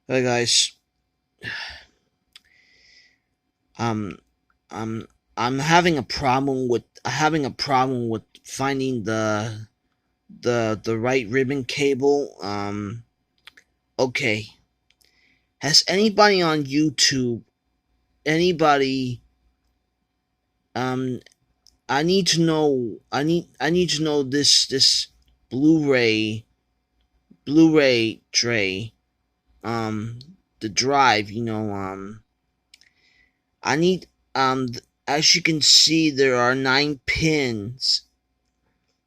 Hey guys, um, I'm I'm having a problem with finding the right ribbon cable. Okay, has anybody on YouTube, anybody, um, I need to know this Blu-ray Blu-ray tray, um, the drive. I need as you can see, there are 9 pins.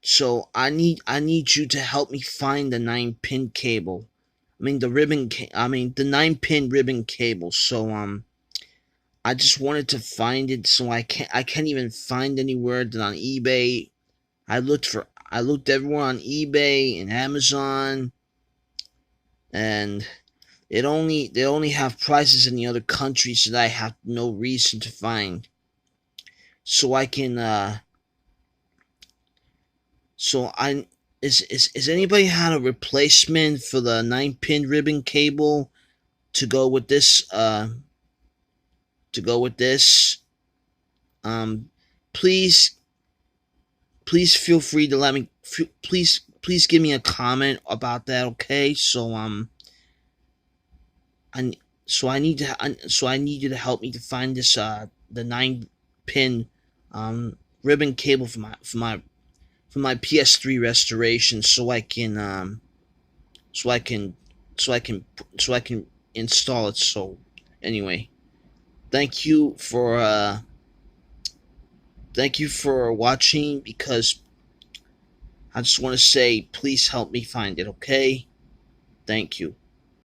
So I need you to help me find the 9 pin cable. The 9 pin ribbon cable. So I just wanted to find it. So I can't even find anywhere that on eBay. I looked everywhere on eBay and Amazon, and they only have prices in the other countries that I have no reason to find. So I can So I is anybody had a replacement for the 9 pin ribbon cable to go with this? To go with this, um, please please feel free to let me. Please give me a comment about that. Okay, I so I need you to help me to find this the 9 pin ribbon cable for my PS3 Restoration, so I can so I can so I can install it. So anyway, thank you for uh thank you for watching, because I just want to say please help me find it, okay? Thank you.